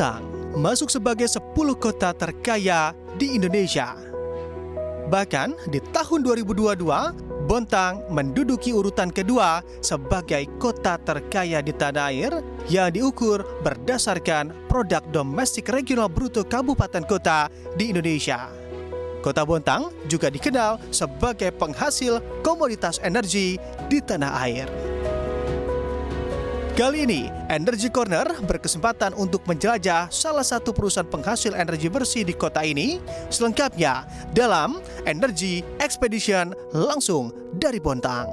Bontang masuk sebagai 10 kota terkaya di Indonesia. Bahkan di tahun 2022, Bontang menduduki urutan kedua sebagai kota terkaya di tanah air yang diukur berdasarkan produk domestik regional bruto kabupaten kota di Indonesia. Kota Bontang juga dikenal sebagai penghasil komoditas energi di tanah air. Kali ini, Energy Corner berkesempatan untuk menjelajah salah satu perusahaan penghasil energi bersih di kota ini, selengkapnya dalam Energy Expedition langsung dari Bontang.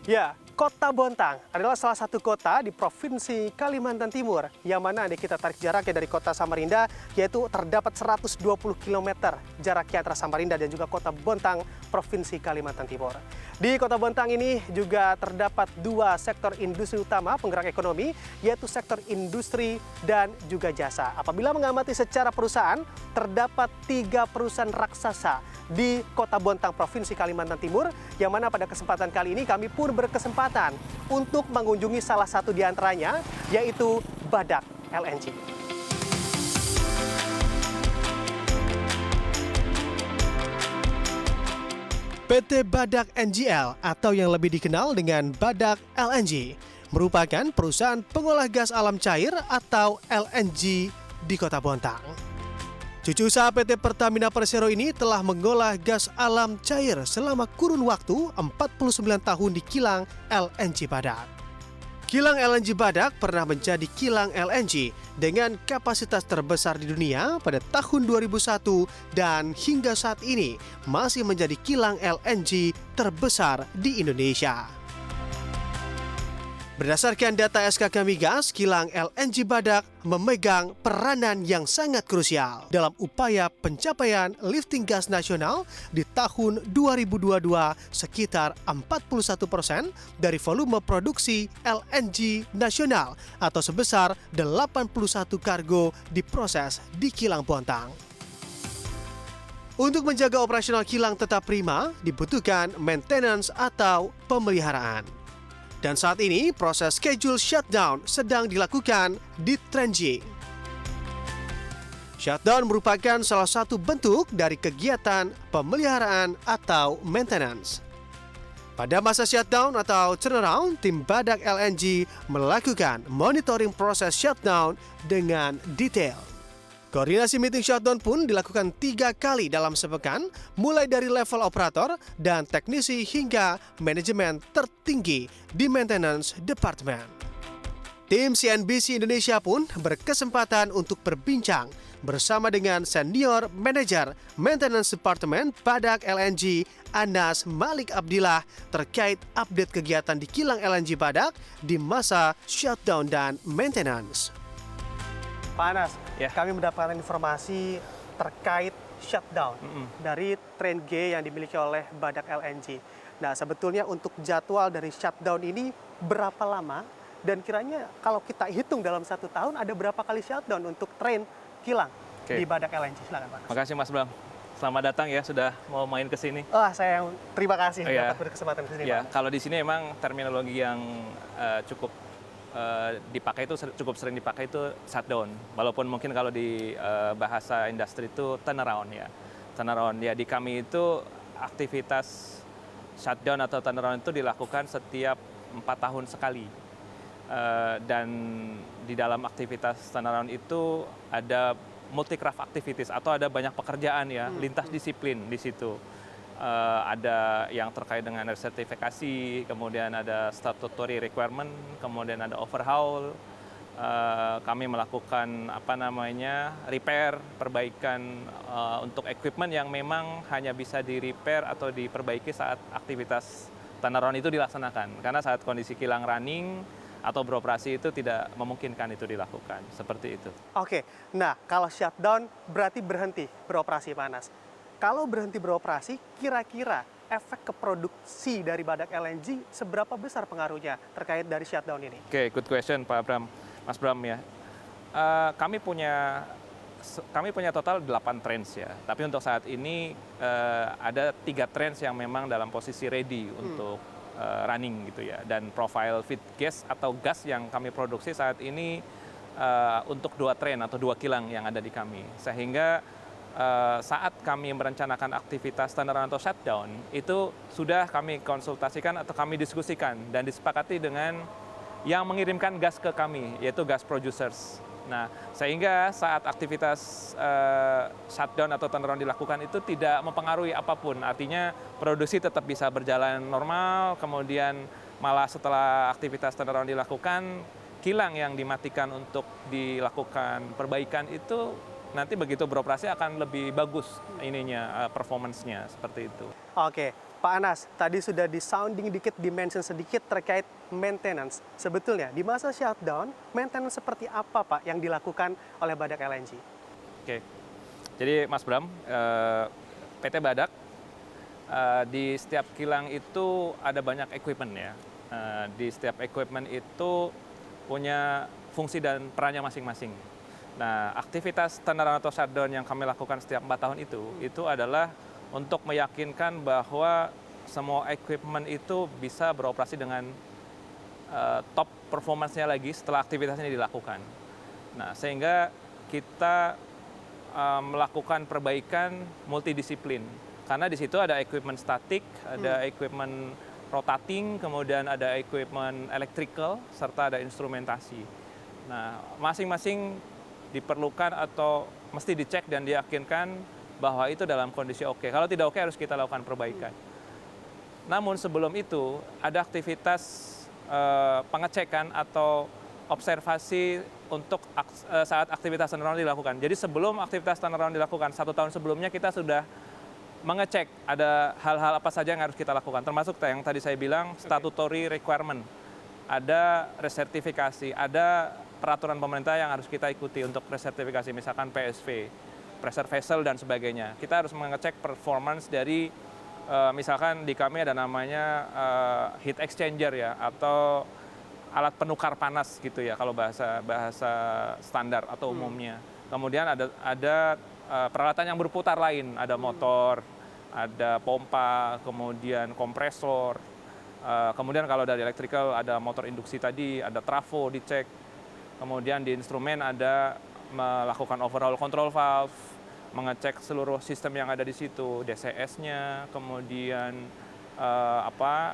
Ya, Kota Bontang adalah salah satu kota di Provinsi Kalimantan Timur yang mana kita tarik jaraknya dari kota Samarinda, yaitu terdapat 120 km jaraknya antara Samarinda dan juga kota Bontang, Provinsi Kalimantan Timur. Di kota Bontang ini juga terdapat dua sektor industri utama penggerak ekonomi, yaitu sektor industri dan juga jasa. Apabila mengamati secara perusahaan, terdapat 3 perusahaan raksasa di kota Bontang, Provinsi Kalimantan Timur, yang mana pada kesempatan kali ini kami pun berkesempatan untuk mengunjungi salah satu di antaranya, yaitu Badak LNG. PT Badak NGL atau yang lebih dikenal dengan Badak LNG merupakan perusahaan pengolah gas alam cair atau LNG di kota Bontang. Cucu usaha PT Pertamina Persero ini telah mengolah gas alam cair selama kurun waktu 49 tahun di kilang LNG Badak. Kilang LNG Badak pernah menjadi kilang LNG dengan kapasitas terbesar di dunia pada tahun 2001 dan hingga saat ini masih menjadi kilang LNG terbesar di Indonesia. Berdasarkan data SKK Migas, kilang LNG Badak memegang peranan yang sangat krusial dalam upaya pencapaian lifting gas nasional di tahun 2022 sekitar 41% dari volume produksi LNG nasional atau sebesar 81 kargo diproses di kilang Bontang. Untuk menjaga operasional kilang tetap prima, dibutuhkan maintenance atau pemeliharaan. Dan saat ini proses schedule shutdown sedang dilakukan di Trenji. Shutdown merupakan salah satu bentuk dari kegiatan pemeliharaan atau maintenance. Pada masa shutdown atau turnaround, tim Badak LNG melakukan monitoring proses shutdown dengan detail. Koordinasi meeting shutdown pun dilakukan 3 kali dalam sepekan, mulai dari level operator dan teknisi hingga manajemen tertinggi di maintenance department. Tim CNBC Indonesia pun berkesempatan untuk berbincang bersama dengan senior manajer maintenance department Badak LNG Anas Malik Abdillah terkait update kegiatan di kilang LNG Badak di masa shutdown dan maintenance. Pak Anas, kami mendapatkan informasi terkait shutdown dari train G yang dimiliki oleh Badak LNG. Nah, sebetulnya untuk jadwal dari shutdown ini berapa lama? Dan kiranya kalau kita hitung dalam 1 tahun ada berapa kali shutdown untuk train kilang di Badak LNG? Silakan Pak Anas. Makasih Mas Bram. Selamat datang ya, sudah mau main ke sini. Saya yang terima kasih dapat berkesempatan ke sini. Ya, kalau di sini memang terminologi yang cukup dipakai itu cukup sering dipakai itu shutdown. Walaupun mungkin kalau di bahasa industri itu turnaround ya. Turnaround ya, di kami itu aktivitas shutdown atau turnaround itu dilakukan setiap 4 tahun sekali. Dan di dalam aktivitas turnaround itu ada multi-craft activities atau ada banyak pekerjaan ya, lintas disiplin di situ. Ada yang terkait dengan sertifikasi, kemudian ada statutory requirement, kemudian ada overhaul. Kami melakukan repair, perbaikan untuk equipment yang memang hanya bisa di-repair atau diperbaiki saat aktivitas turnaround itu dilaksanakan. Karena saat kondisi kilang running atau beroperasi itu tidak memungkinkan itu dilakukan, seperti itu. Oke, nah kalau shutdown berarti berhenti beroperasi, Pak Anas. Kalau berhenti beroperasi, kira-kira efek ke produksi dari Badak LNG seberapa besar pengaruhnya terkait dari shutdown ini? Oke, good question Pak Bram, Mas Bram ya. Kami punya kami punya total 8 trains ya. Tapi untuk saat ini ada 3 trains yang memang dalam posisi ready untuk running gitu ya. Dan profile feed gas atau gas yang kami produksi saat ini untuk 2 train atau 2 kilang yang ada di kami. Sehingga saat kami merencanakan aktivitas turnaround atau shutdown, itu sudah kami konsultasikan atau kami diskusikan dan disepakati dengan yang mengirimkan gas ke kami, yaitu gas producers. Nah, sehingga saat aktivitas shutdown atau turnaround dilakukan itu tidak mempengaruhi apapun. Artinya produksi tetap bisa berjalan normal, kemudian malah setelah aktivitas turnaround dilakukan, kilang yang dimatikan untuk dilakukan perbaikan itu nanti begitu beroperasi akan lebih bagus performance-nya seperti itu. Oke, Pak Anas, tadi sudah di-sounding dikit, dimention sedikit terkait maintenance. Sebetulnya di masa shutdown, maintenance seperti apa Pak yang dilakukan oleh Badak LNG? Oke, jadi Mas Bram, PT Badak di setiap kilang itu ada banyak equipment ya. Di setiap equipment itu punya fungsi dan perannya masing-masing. Nah, aktivitas turnaround atau shutdown yang kami lakukan setiap 4 tahun itu adalah untuk meyakinkan bahwa semua equipment itu bisa beroperasi dengan top performance-nya lagi setelah aktivitas ini dilakukan. Nah, sehingga kita melakukan perbaikan multidisiplin. Karena di situ ada equipment statik, ada equipment rotating, kemudian ada equipment electrical, serta ada instrumentasi. Nah, masing-masing diperlukan atau mesti dicek dan diyakinkan bahwa itu dalam kondisi oke. Kalau tidak oke harus kita lakukan perbaikan. Namun sebelum itu ada aktivitas pengecekan atau observasi untuk saat aktivitas turnaround dilakukan. Jadi sebelum aktivitas turnaround dilakukan, 1 tahun sebelumnya kita sudah mengecek ada hal-hal apa saja yang harus kita lakukan. Termasuk yang tadi saya bilang statutory requirement. Ada resertifikasi, ada peraturan pemerintah yang harus kita ikuti untuk resertifikasi, misalkan PSV, pressure vessel dan sebagainya. Kita harus mengecek performance dari misalkan di kami ada namanya heat exchanger ya, atau alat penukar panas gitu ya kalau bahasa standar atau umumnya. Kemudian ada peralatan yang berputar lain, ada motor, ada pompa, kemudian kompresor. Kemudian kalau dari electrical ada motor induksi tadi, ada trafo dicek. Kemudian di instrumen ada melakukan overhaul control valve, mengecek seluruh sistem yang ada di situ, DCS-nya, kemudian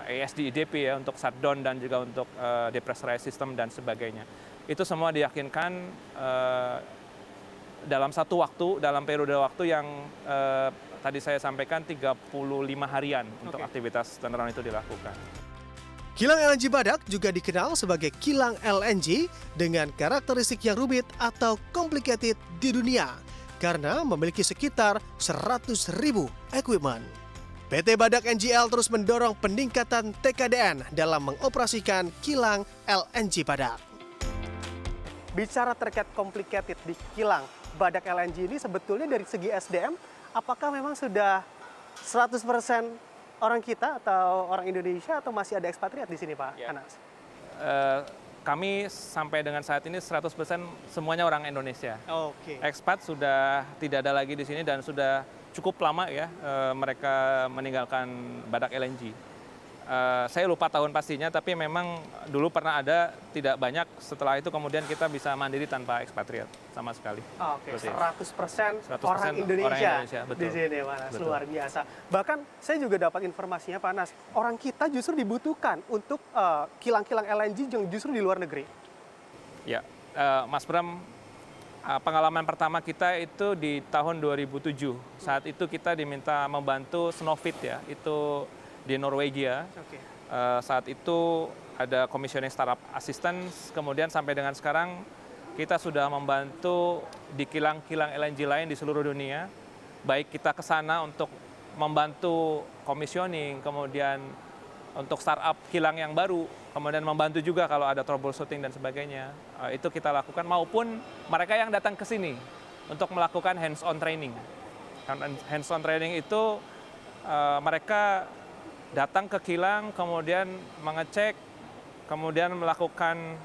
ASD IDP ya untuk shutdown dan juga untuk depressurized system dan sebagainya. Itu semua diyakinkan dalam dalam periode waktu yang tadi saya sampaikan 35 harian untuk aktivitas turnaround itu dilakukan. Kilang LNG Badak juga dikenal sebagai kilang LNG dengan karakteristik yang rumit atau complicated di dunia karena memiliki sekitar 100.000 equipment. PT Badak NGL terus mendorong peningkatan TKDN dalam mengoperasikan kilang LNG Badak. Bicara terkait complicated di kilang Badak LNG ini sebetulnya dari segi SDM, apakah memang sudah 100% orang kita atau orang Indonesia atau masih ada ekspatriat di sini Pak Anas? Kami sampai dengan saat ini 100% semuanya orang Indonesia. Oke. Ekspat sudah tidak ada lagi di sini dan sudah cukup lama ya mereka meninggalkan Badak LNG. Saya lupa tahun pastinya, tapi memang dulu pernah ada, tidak banyak. Setelah itu kemudian kita bisa mandiri tanpa ekspatriat sama sekali. Oke, 100% orang Indonesia betul. Di sini, Pak Anas. Luar biasa. Bahkan saya juga dapat informasinya, Pak Anas, orang kita justru dibutuhkan untuk kilang-kilang LNG yang justru di luar negeri. Ya, Mas Bram, pengalaman pertama kita itu di tahun 2007. Saat itu kita diminta membantu Snøhvit ya, itu di Norwegia. Saat itu ada commissioning startup assistance, kemudian sampai dengan sekarang kita sudah membantu di kilang-kilang LNG lain di seluruh dunia. Baik kita ke sana untuk membantu commissioning, kemudian untuk startup kilang yang baru, kemudian membantu juga kalau ada troubleshooting dan sebagainya. Itu kita lakukan, maupun mereka yang datang ke sini untuk melakukan hands-on training. Hands-on training itu mereka datang ke kilang, kemudian mengecek, kemudian melakukan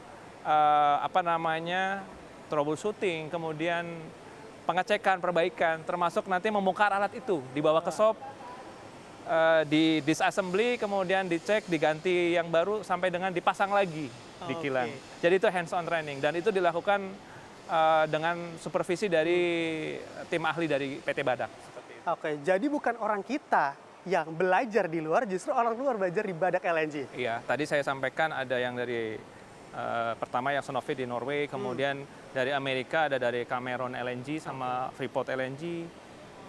troubleshooting, kemudian pengecekan, perbaikan, termasuk nanti membongkar alat itu, dibawa ke shop, di disassembly, kemudian dicek, diganti yang baru, sampai dengan dipasang lagi di kilang. Jadi itu hands-on training, dan itu dilakukan dengan supervisi dari tim ahli dari PT Badak. Oke, jadi bukan orang kita yang belajar di luar, justru orang luar belajar di Badak LNG. Iya, tadi saya sampaikan ada yang dari pertama yang Sonovi di Norway, kemudian dari Amerika ada dari Cameron LNG sama Freeport LNG,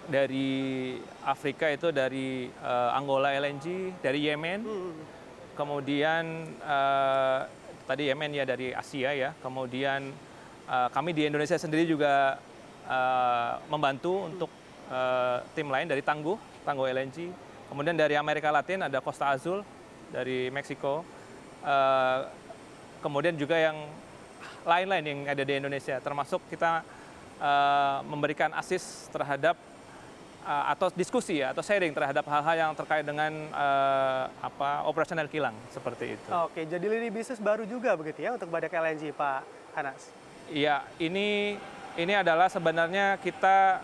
dari Afrika itu dari Angola LNG, dari Yemen, kemudian tadi Yemen ya dari Asia ya, kemudian kami di Indonesia sendiri juga membantu untuk tim lain dari Tangguh LNG, kemudian dari Amerika Latin ada Costa Azul dari Meksiko, kemudian juga yang lain-lain yang ada di Indonesia, termasuk kita memberikan assist terhadap atau diskusi ya, atau sharing terhadap hal-hal yang terkait dengan operasional kilang seperti itu. Oke, jadi lini bisnis baru juga begitu ya untuk Badak LNG, Pak Anas? Iya, ini adalah sebenarnya kita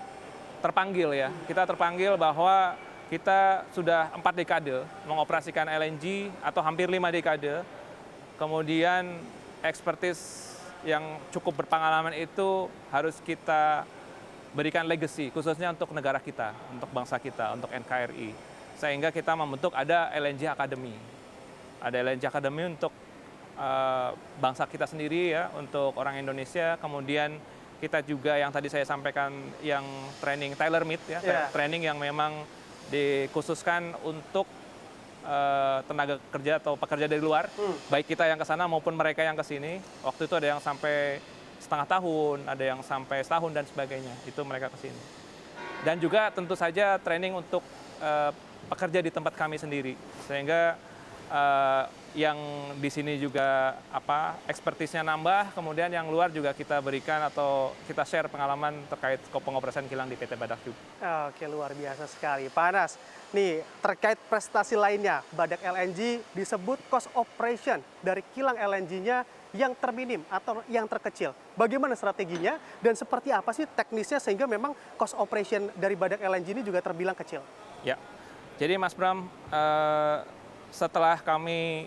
terpanggil ya, kita terpanggil bahwa kita sudah 4 dekade mengoperasikan LNG atau hampir 5 dekade, kemudian expertise yang cukup berpengalaman itu harus kita berikan legacy, khususnya untuk negara kita, untuk bangsa kita, untuk NKRI. Sehingga kita membentuk ada LNG Academy. Ada LNG Academy untuk bangsa kita sendiri ya, untuk orang Indonesia. Kemudian kita juga yang tadi saya sampaikan yang training tailor made ya, training yang memang dikhususkan untuk tenaga kerja atau pekerja dari luar, baik kita yang ke sana maupun mereka yang ke sini. Waktu itu ada yang sampai setengah tahun, ada yang sampai setahun dan sebagainya. Itu mereka ke sini. Dan juga tentu saja training untuk pekerja di tempat kami sendiri. Sehingga yang di sini juga ekspertisnya nambah, kemudian yang luar juga kita berikan atau kita share pengalaman terkait pengoperasian kilang di PT Badak juga. Oke, luar biasa sekali. Pak Anas, nih terkait prestasi lainnya, Badak LNG disebut cost operation dari kilang LNG-nya yang terminim atau yang terkecil. Bagaimana strateginya dan seperti apa sih teknisnya sehingga memang cost operation dari Badak LNG ini juga terbilang kecil? Ya, jadi Mas Bram, setelah kami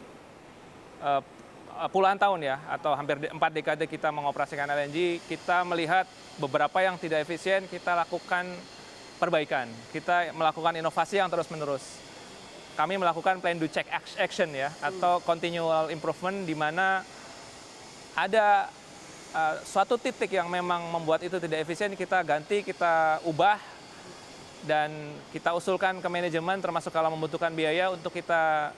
puluhan tahun ya, atau hampir 4 dekade kita mengoperasikan LNG, kita melihat beberapa yang tidak efisien, kita lakukan perbaikan. Kita melakukan inovasi yang terus-menerus. Kami melakukan plan do check action ya, atau continual improvement, di mana ada suatu titik yang memang membuat itu tidak efisien, kita ganti, kita ubah, dan kita usulkan ke manajemen, termasuk kalau membutuhkan biaya untuk kita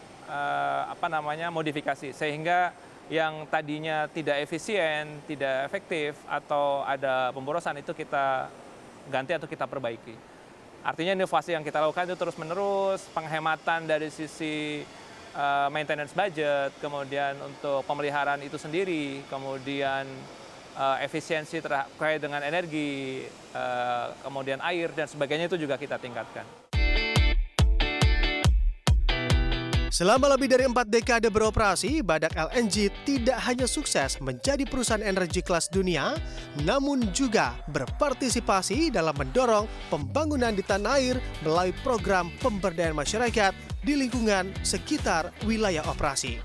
modifikasi, sehingga yang tadinya tidak efisien, tidak efektif, atau ada pemborosan itu kita ganti atau kita perbaiki. Artinya inovasi yang kita lakukan itu terus-menerus, penghematan dari sisi maintenance budget, kemudian untuk pemeliharaan itu sendiri, kemudian efisiensi terkait dengan energi, kemudian air dan sebagainya itu juga kita tingkatkan. Selama lebih dari 4 dekade beroperasi, Badak LNG tidak hanya sukses menjadi perusahaan energi kelas dunia, namun juga berpartisipasi dalam mendorong pembangunan di tanah air melalui program pemberdayaan masyarakat di lingkungan sekitar wilayah operasi.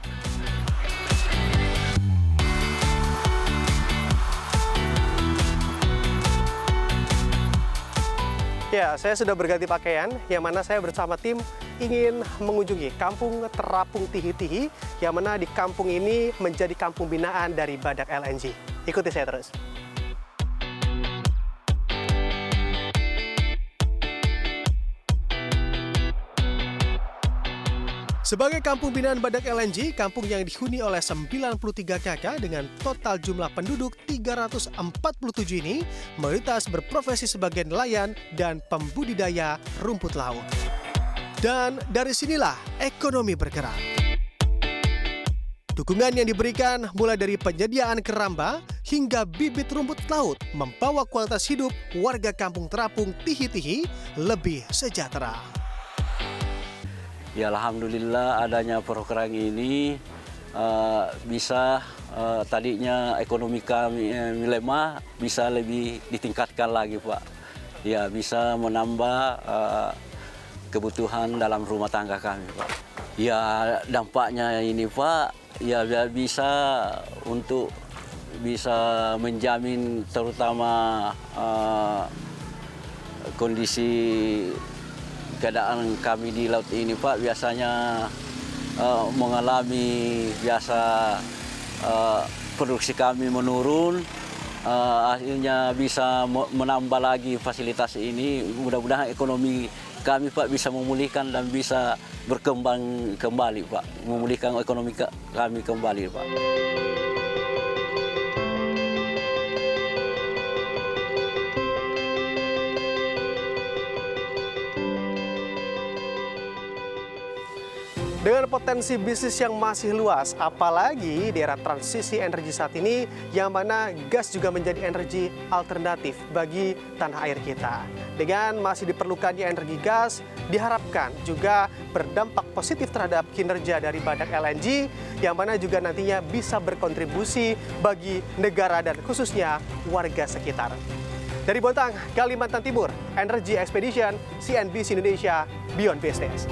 Ya, saya sudah berganti pakaian, yang mana saya bersama tim ingin mengunjungi kampung Terapung Tihi-Tihi, yang mana di kampung ini menjadi kampung binaan dari Badak LNG. Ikuti saya terus. Sebagai kampung binaan Badak LNG, kampung yang dihuni oleh 93 kakak dengan total jumlah penduduk 347 ini mayoritas berprofesi sebagai nelayan dan pembudidaya rumput laut. Dan dari sinilah ekonomi bergerak. Dukungan yang diberikan mulai dari penyediaan keramba hingga bibit rumput laut membawa kualitas hidup warga kampung Terapung Tihi-Tihi lebih sejahtera. Ya, alhamdulillah adanya program ini bisa tadinya ekonomi kami lemah bisa lebih ditingkatkan lagi Pak. Ya bisa menambah kebutuhan dalam rumah tangga kami Pak. Ya dampaknya ini Pak, ya bisa untuk bisa menjamin terutama kondisi keadaan kami di laut ini Pak, biasanya mengalami produksi kami menurun, akhirnya bisa menambah lagi fasilitas ini. Mudah-mudahan ekonomi kami Pak bisa memulihkan dan bisa berkembang kembali Pak, memulihkan ekonomi kami kembali Pak. Dengan potensi bisnis yang masih luas, apalagi di era transisi energi saat ini, yang mana gas juga menjadi energi alternatif bagi tanah air kita. Dengan masih diperlukannya energi gas, diharapkan juga berdampak positif terhadap kinerja dari Badak LNG, yang mana juga nantinya bisa berkontribusi bagi negara dan khususnya warga sekitar. Dari Bontang, Kalimantan Timur, Energy Expedition, CNBC Indonesia, Beyond Business.